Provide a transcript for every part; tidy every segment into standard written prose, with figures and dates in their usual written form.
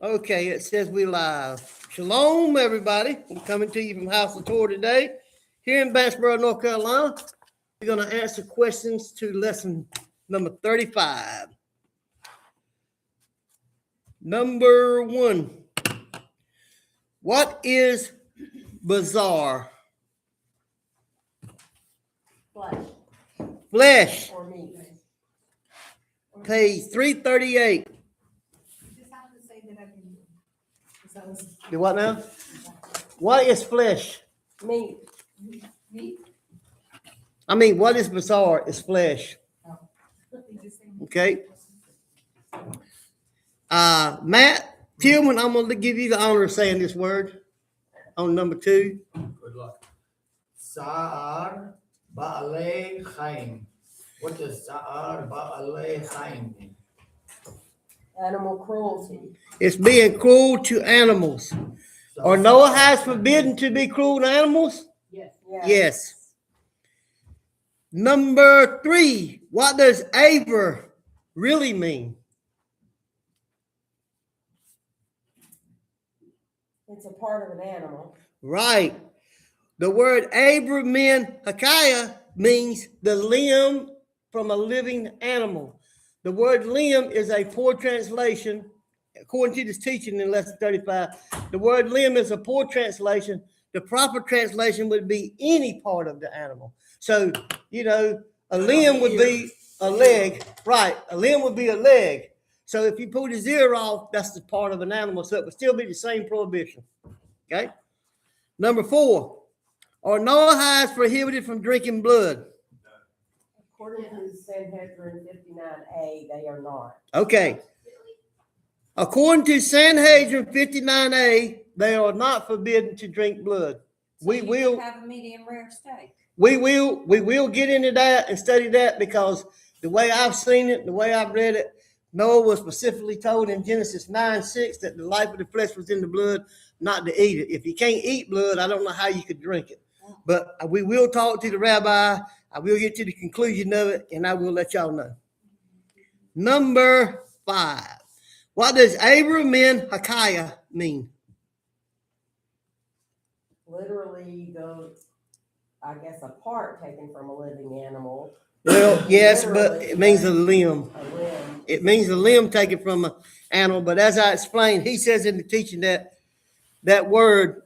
Okay, it says we live. Shalom, everybody. I'm coming to you from House of Torah today, here in Banksboro, North Carolina. We're going to answer questions to lesson number 35. Number 1. What is bizarre? Flesh Flesh. or meat. Page 338. Do what now? What is flesh? Meat. I mean, what is bizarre is flesh. Okay. Matt Tillman, I'm going to give you the honor of saying this word on number 2. Good luck. Sa'ar ba'alei chaim. What does sa'ar ba'alei chaim mean? Animal cruelty. It's being cruel to animals. Or Noah has forbidden to be cruel to animals? Yes. Number 3, what does Aver really mean? It's a part of an animal. Right. The word Aver min Hakaya means the limb from a living animal. The word limb is a poor translation. According to this teaching in lesson 35, the word limb is a poor translation. The proper translation would be any part of the animal. So, a limb would be a leg. Right. A limb would be a leg. So if you pull his ear off, that's the part of an animal. So it would still be the same prohibition. Okay. Number 4, are Noahides prohibited from drinking blood? According to Sanhedrin 59A, they are not. Okay. According to Sanhedrin 59A, they are not forbidden to drink blood. So We you will can have a medium rare steak. we will get into that and study that, because the way I've seen it, the way I've read it, Noah was specifically told in Genesis 9:6 that the life of the flesh was in the blood, not to eat it. If you can't eat blood, I don't know how you could drink it. But we will talk to the rabbi. I will get to the conclusion of it, and I will let y'all know. Number 5. What does Aver min Hakaya mean? Literally, I guess, a part taken from a living animal. Well, yes, but it means a limb. A limb. It means a limb taken from an animal. But as I explained, he says in the teaching that word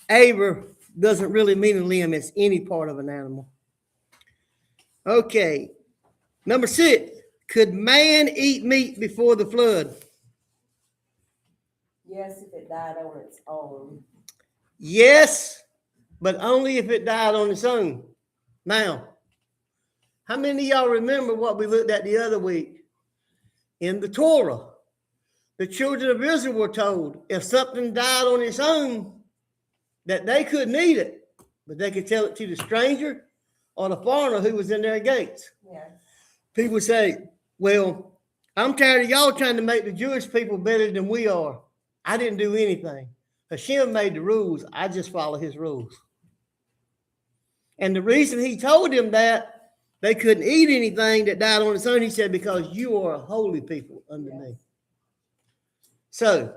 Aver doesn't really mean a limb. It's any part of an animal. Okay. Number 6. Could man eat meat before the flood? Yes, if it died on its own. Yes, but only if it died on its own. Now, how many of y'all remember what we looked at the other week? In the Torah, the children of Israel were told if something died on its own, that they couldn't eat it, but they could tell it to the stranger or the foreigner who was in their gates. Yeah. People say, well, I'm tired of y'all trying to make the Jewish people better than we are. I didn't do anything. Hashem made the rules. I just follow his rules. And the reason he told them that they couldn't eat anything that died on its own, he said, because you are a holy people under me. So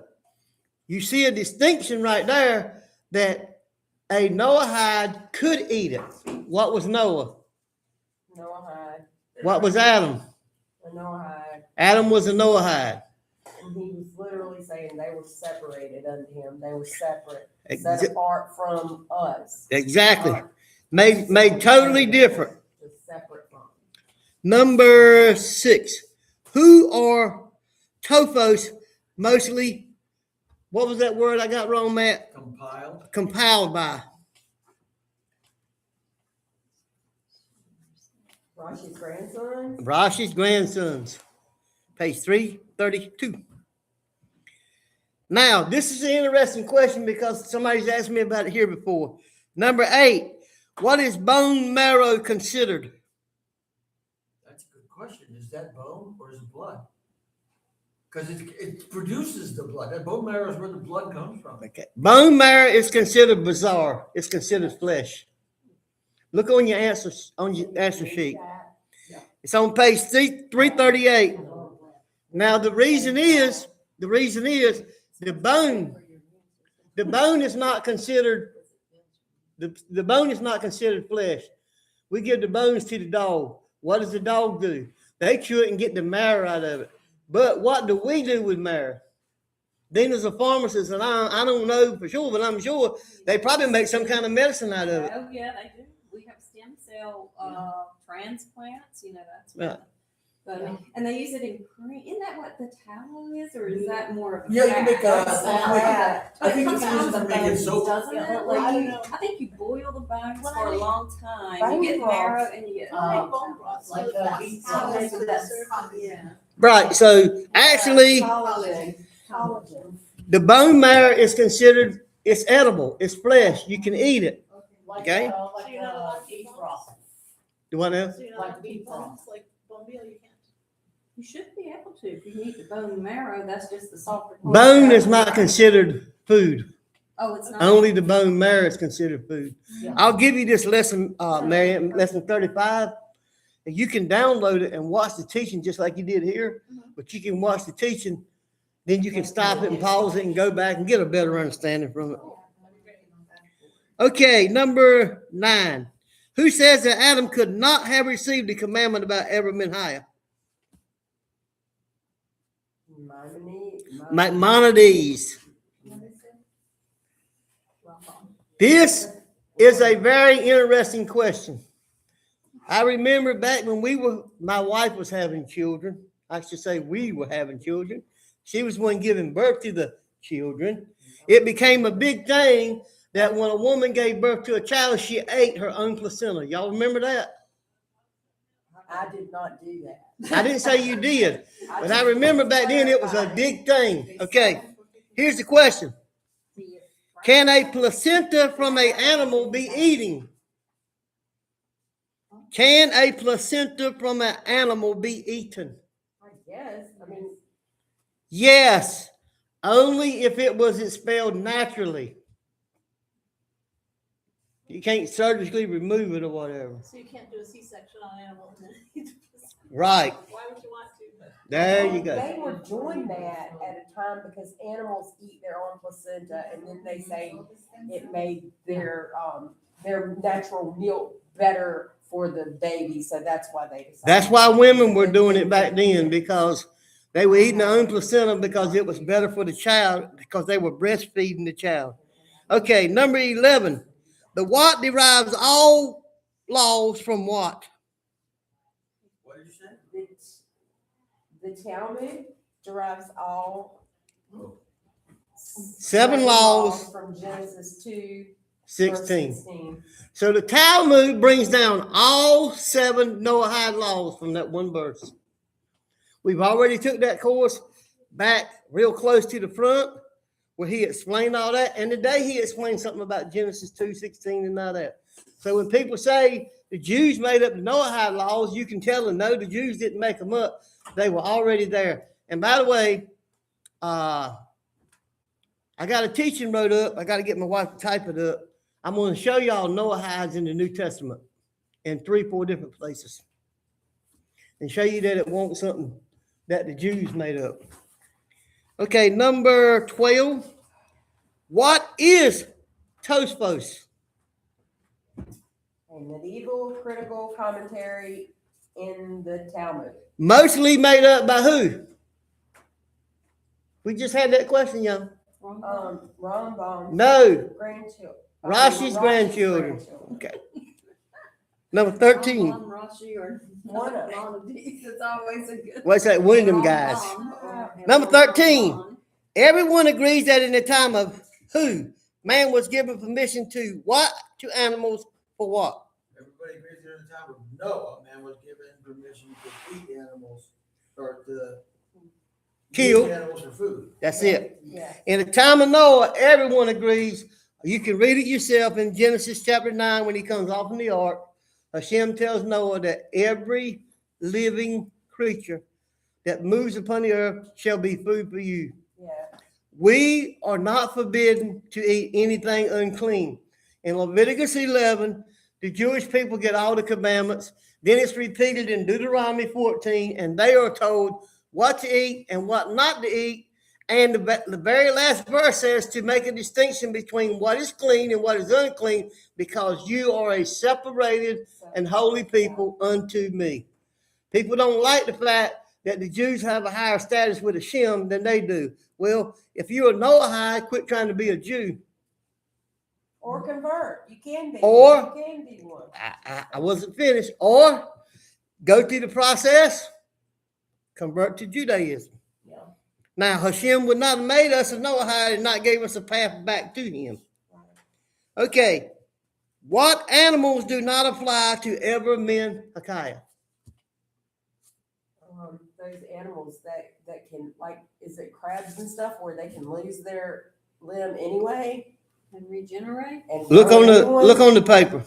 you see a distinction right there that a Noahide could eat it. What was Noah? Noahide. What was Adam? A Noahide. Adam was a Noahide. And he was literally saying they were separated unto him. They were separate, Exa- set apart from us. Exactly. Made totally different. Just separate from. Number 6. Who are Tophos mostly? What was that word I got wrong, Matt? Compiled by. Rashi's grandson. Rashi's grandsons. Page 332. Now, this is an interesting question because somebody's asked me about it here before. Number 8. What is bone marrow considered? That's a good question. Is that bone or is it blood? Because it produces the blood. That bone marrow is where the blood comes from. Okay. Bone marrow is considered bizarre. It's considered flesh. Look on your answer sheet. It's on page 338. Now, the reason is The reason is the bone is not considered, the bone is not considered flesh. We give the bones to the dog. What does the dog do? They chew it and get the marrow out of it. But what do we do with marrow? Then as a pharmacist, and I don't know for sure, but I'm sure they probably make some kind of medicine out of it. Oh, yeah, they do. We have stem cell, transplants, that's Right. what. But, and they use it in cream. Isn't that what the tallow is, or is that more of a? Yeah, you make fat? I think it's Sometimes used the to make it bones, soap. doesn't Yeah, it? well, I don't Like, know. I think you boil the bones Well, for I a mean, long time. bone You get broth. marrow and you get. Bone broth, Like, so that's beef how broth. they do that. Yeah. Right. So actually, Collagen. the bone marrow is considered, it's edible. It's flesh. You can eat it. Okay. So you're not allowed to eat broth. You want to? So you're not allowed to eat broth, like bone meal, you can't. You should be able to. If you eat the bone marrow, that's just the softer part. Bone is not considered food. Oh, it's not. Only the bone marrow is considered food. Yeah. I'll give you this lesson, Marion, lesson 35. And you can download it and watch the teaching just like you did here, but you can watch the teaching, then you can stop it and pause it and go back and get a better understanding from it. Okay, number 9. Who says that Adam could not have received the commandment about Abraham and Haya? Maimonides. This is a very interesting question. I remember back when my wife was having children. I should say we were having children. She was one giving birth to the children. It became a big thing that when a woman gave birth to a child, she ate her own placenta. Y'all remember that? I did not do that. I didn't say you did, but I remember back then it was a big thing. Okay, here's the question. Can a placenta from an animal be eaten? Can a placenta from an animal be eaten? I guess, Yes, only if it was expelled naturally. You can't surgically remove it or whatever. So you can't do a C-section on animals. Right, Why would you want to? But there you go. They were doing that at a time because animals eat their own placenta, and then they say it made their natural milk better for the baby, so that's why they decided. That's why women were doing it back then, because they were eating their own placenta because it was better for the child, because they were breastfeeding the child. Okay, number 11. The what derives all laws from what? What did you say? The Talmud derives all Oh, 7 laws, from Genesis 2, verse 16. 16. So the Talmud brings down all 7 Noahide laws from that one verse. We've already took that course back real close to the front where he explained all that. And today he explained something about Genesis 2:16 and all that. So when people say the Jews made up the Noahide laws, you can tell them, no, the Jews didn't make them up. They were already there. And by the way, I got a teaching wrote up. I got to get my wife to type it up. I'm going to show y'all Noahides in the New Testament in 3-4 different places and show you that it wasn't something that the Jews made up. Okay, number 12. What is Tosfos? A medieval critical commentary in the Talmud. Mostly made up by who? We just had that question, y'all. Rambam. No, Grandchildren. Rashi's grandchildren. Okay. Number 13. Ron Rashi or One of one of these. It's always a good. What's that? One of them guys. Number 13. Everyone agrees that in the time of who? Man was given permission to what? To animals for what? everybody agrees during the time of Noah, man was given permission to eat animals or to Kill. use animals for food. That's it. Yeah. In the time of Noah, everyone agrees. You can read it yourself in Genesis chapter 9 when he comes off in the ark. Hashem tells Noah that every living creature that moves upon the earth shall be food for you. Yeah. We are not forbidden to eat anything unclean. In Leviticus 11, the Jewish people get all the commandments. Then it's repeated in Deuteronomy 14, and they are told what to eat and what not to eat. And the very last verse says to make a distinction between what is clean and what is unclean, because you are a separated and holy people unto me. People don't like the fact that the Jews have a higher status with Hashem than they do. Well, if you're a Noahide, quit trying to be a Jew. Or convert, you can be. Or- You can be one. I wasn't finished. Or go through the process, convert to Judaism. Yeah. Now, Hashem would not have made us a Noahide and not gave us a path back to him. Okay. What animals do not apply to ever men Hakaya? Those animals that can, like, is it crabs and stuff where they can lose their limb anyway? And regenerate? And Look grow on a new one? the paper.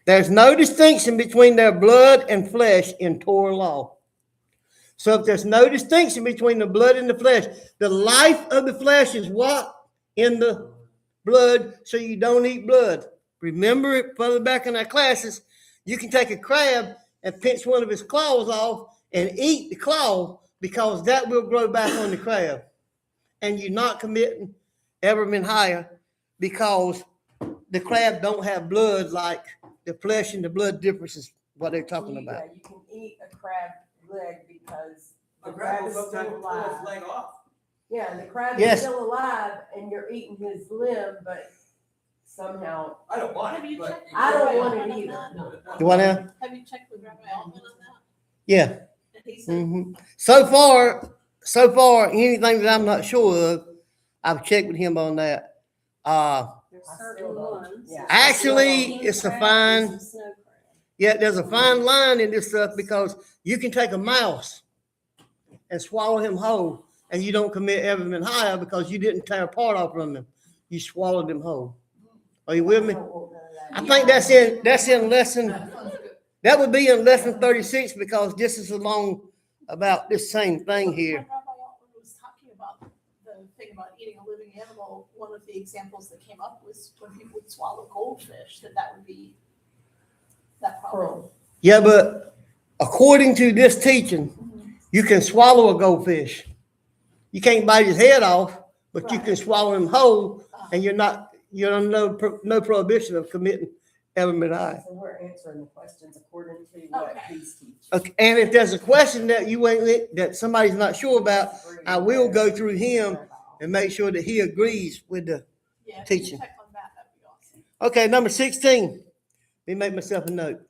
There's no distinction between their blood and flesh in Torah law. So if there's no distinction between the blood and the flesh, the life of the flesh is what? In the blood, so you don't eat blood. Remember it further back in our classes, you can take a crab and pinch one of his claws off and eat the claw, because that will grow back on the crab. And you're not committing ever been higher, because the crab don't have blood like the flesh and the blood difference is what they're talking about. Yeah, you can eat a crab leg because the A crab crab is will still pull alive. his leg off. Yeah, and the crab Yes. is still alive and you're eating his limb, but somehow, I don't want Have it, you but. checked? I don't want Rabbi it Altman on either. that? You want to? Have you checked with Rabbi Altman on that? Yeah. And he said, Mhm. So far, anything that I'm not sure of, I've checked with him on that. There's I certain still don't. ones. Yeah. Actually, King it's a crab fine, and some snow crab. yeah, there's a fine line in this stuff, because you can take a mouse and swallow him whole, and you don't commit ever been higher because you didn't tear a part off from him. You swallowed him whole. Are you with me? I don't want none of that. I think that's in lesson, that would be in lesson 36, because this is along about this same thing here. When Rabbi Altman was talking about the thing about eating a living animal, one of the examples that came up was when people would swallow goldfish, that would be that problem. Pearl. Yeah, but according to this teaching, you can swallow a goldfish. You can't bite his head off, but you can swallow him whole, and you're no prohibition of committing ever been high. So we're answering the questions according to what Okay. these teach. Okay, and if there's a question that that somebody's not sure about, I will go through him and make sure that he agrees with the. Yeah, if Teaching. you check on that, that'd be awesome. Okay, number 16. Let me make myself a note.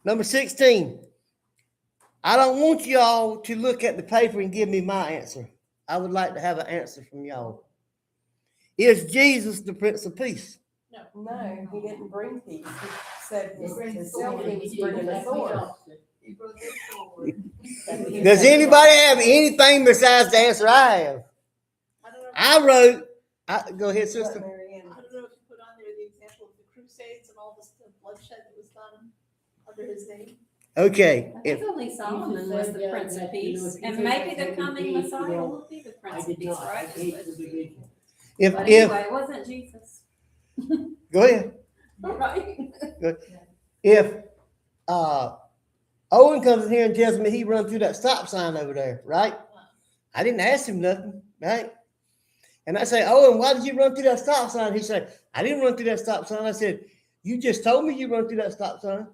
Number 16. I don't want y'all to look at the paper and give me my answer. I would like to have an answer from y'all. Is Jesus the Prince of Peace? No, he didn't bring peace. He said himself he was bringing a sword. Does anybody have anything besides the answer I have? I don't know. Go ahead, sister. Mary Ann. I don't know if you put on there the example of the Crusades and all the bloodshed that was done under his name. Okay, I if think only Solomon was the Prince of Peace, and maybe the coming Messiah will be the Prince of Peace, right? if But if anyway, it wasn't Jesus. go ahead. Right? If Owen comes in here and tells me he run through that stop sign over there, right? I didn't ask him nothing, right? And I say, Owen, why did you run through that stop sign? He said, I didn't run through that stop sign. I said, you just told me you run through that stop sign.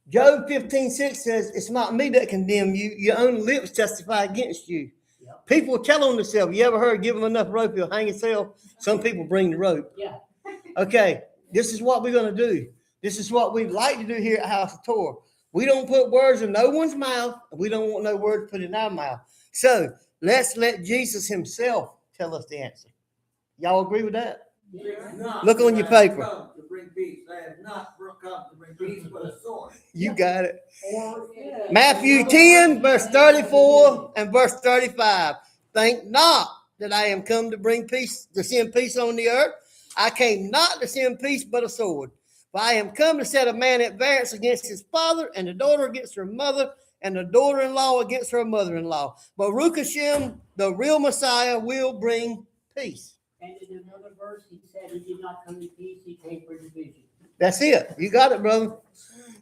Job 15:6 says, it's not me that condemn you. Your own lips testify against you. Yep. People tell on themselves. You ever heard, give them enough rope, he'll hang himself? Some people bring the rope. Yeah. Okay, this is what we're going to do. This is what we like to do here at House of Torah. We don't put words in no one's mouth, and we don't want no words put in our mouth. So let's let Jesus himself tell us the answer. Y'all agree with that? Look on your paper. Come to bring peace. I have not come to bring peace, but a sword. You got it. Yeah. Matthew 10, verse 34 and verse 35. Think not that I am come to bring peace, to send peace on the earth. I came not to send peace, but a sword. For I am come to set a man at variance against his father, and the daughter against her mother, and the daughter-in-law against her mother-in-law. But Baruch Hashem, the real Messiah, will bring peace. And in another verse, he said he did not come in peace, he came for division. That's it. You got it, brother.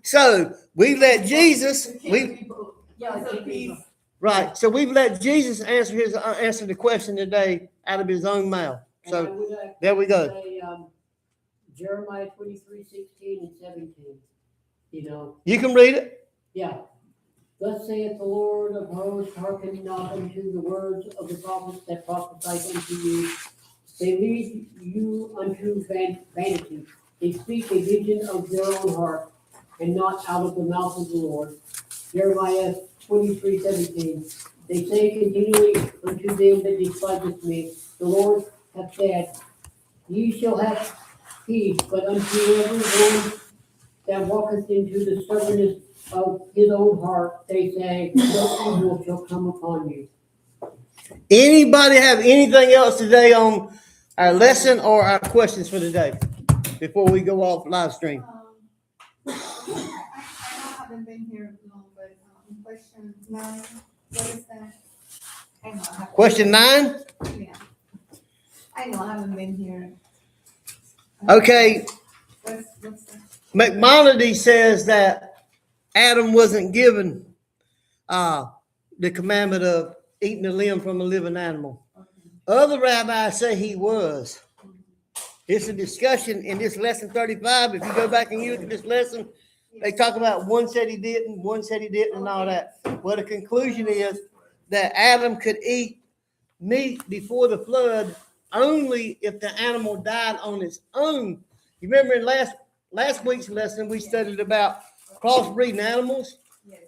So we let Jesus, Yeah, It's a piece. Right. So we've let Jesus answer the question today out of his own mouth. And I So would like there we to go. say, Jeremiah 23:16 and 17, You can read it. yeah. Thus saith the Lord of hosts, hearken not unto the words of the prophets that prophesy unto you. They lead you unto vanity. They speak a vision of their own heart, and not out of the mouth of the Lord. Jeremiah 23:17. They say continually unto them that despiseth me, the Lord hath said, ye shall have peace, but unto every one that walketh into the stubbornness of his own heart, they say, no evil shall come upon you. Anybody have anything else today on our lesson or our questions for today before we go off live stream? I haven't been here long, but, question 9, what is that? I know, I haven't- Question 9. Yeah. I know, I haven't been here. Okay. What's that? Maimonides says that Adam wasn't given the commandment of eating the limb from a living animal. Other rabbis say he was. It's a discussion in this lesson 35. If you go back and you look at this lesson, they talk about one said he didn't, one said he didn't, and all that. Well, the conclusion is that Adam could eat meat before the flood only if the animal died on its own. You remember in last week's lesson, we studied about crossbreeding animals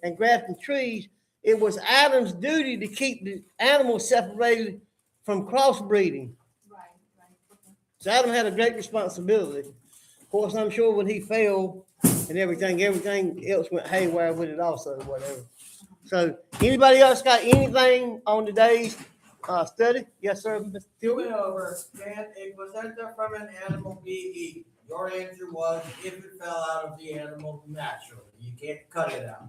and grafting trees. It was Adam's duty to keep the animals separated from crossbreeding. Right. So Adam had a great responsibility. Of course, I'm sure when he fell and everything else went haywire with it also, whatever. So anybody else got anything on today's study? Yes, sir. Mr. Two and over, can a placenta from an animal be eaten? Your answer was if it fell out of the animal naturally. You can't cut it out.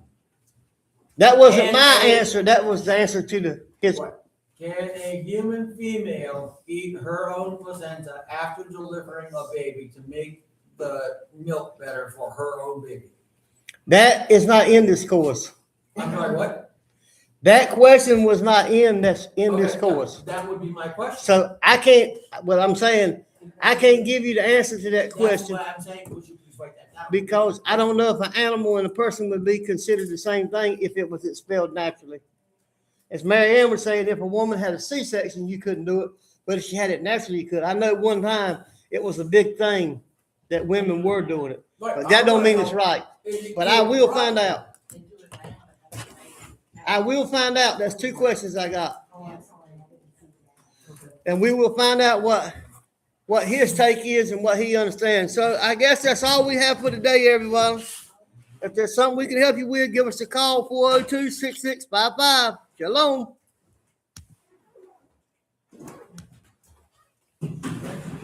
That wasn't And my a- answer. That was the answer to his. What? Can a human female eat her own placenta after delivering a baby to make the milk better for her own baby? That is not in this course. I'm sorry, what? That question was not in this Okay, course. That would be my question. So I can't. Well, I'm saying I can't give you the answer to that That's question why I'm saying, would you please write that down? because I don't know if an animal and a person would be considered the same thing if it was expelled naturally. As Mary Ann was saying, if a woman had a C-section, you couldn't do it, but if she had it naturally, you could. I know one time it was a big thing that women were doing it, but that don't mean it's right. But I will find out. I will find out. That's 2 questions I got. And we will find out what his take is and what he understands. So I guess that's all we have for today, everyone. If there's something we can help you with, give us a call, 402-6655. Shalom.